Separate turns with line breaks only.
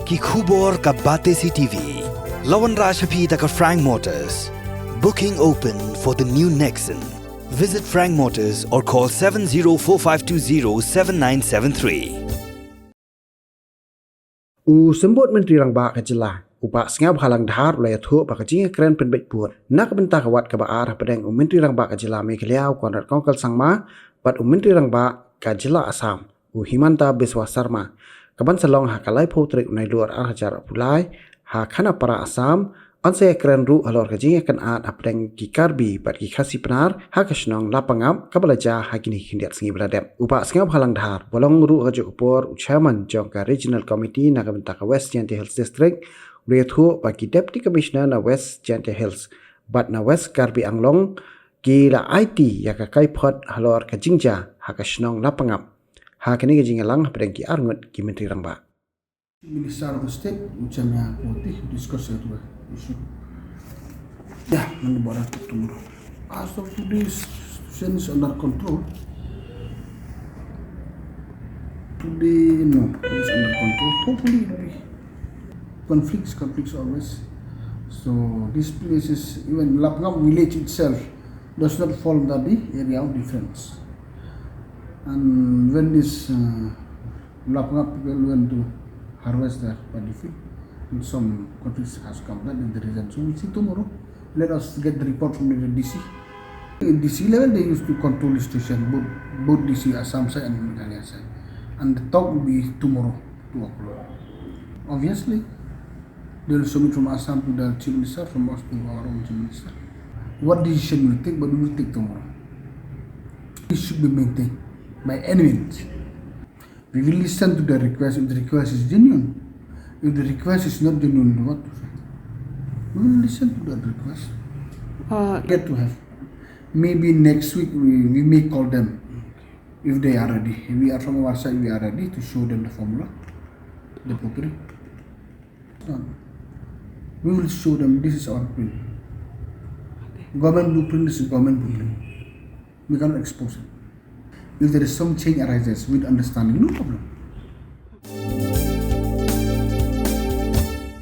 ki khubor ka bate si TV. Lawan Rashaphi taka Frank Motors. Booking open for the new Nexon. Visit Frank Motors or call 7045207973.
Sembut Menteri Rangba Kajila upa sngab halang dhar ulaya thu pa Jingïakyn pen baik buat nak benta kawat ka baar padang Menteri Rangba Kajila Meghalaya Conrad Kongkal Sangma pat Menteri Rangba Kajila Assam Himanta Biswa Sarma kaban salong hakalai potrik unai luar hajar pulai ha khana para Assam anse Ïakren ru halor Jingïakynad apdeng ki karbi pat ki khasi penar ha kashnong Lapangap kabalaja ha kini hindiat singi bradem upa sngab halang dhar bolong ru hajuk por chairman jongka regional committee na kabenta ka West Jante Hills district Rethu bagi Deputy Commissioner na West Jante Hills bat na West Karbi Anglong ki la IT ya ka kai phot halor ka jingja ha ka shnong Lapangap ha kini ka jingalang pedang ki arngut ki Menteri Rangba
Minister of State ucapnya putih discuss itu isu ya menyebar tomorrow as of today situation is under control today no it's under control hopefully it will be conflicts always so this place is even Lapangap village itself does not fall under the area of defense and when this Lapangap people went to harvest their paddy field and some conflicts has come that in the region so we'll see tomorrow let us get the report from the DC in DC level they used to control the station both DC Assam side and Meghalaya side and the talk will be tomorrow 2 o'clock obviously they will submit from Assam to the Chief Minister, from us to our own Chief Minister. What decision we will take, but we will take tomorrow. It should be maintained by any means. We will listen to the request if the request is genuine. If the request is not genuine, what to say? We will listen to that request. Get to have. Maybe next week we may call them if they are ready. If we are from our side, we are ready to show them the formula, the blueprint. We will show them this is our blueprint. Government blueprint is a government blueprint. We cannot expose it. If there is some change arises with understanding, no problem.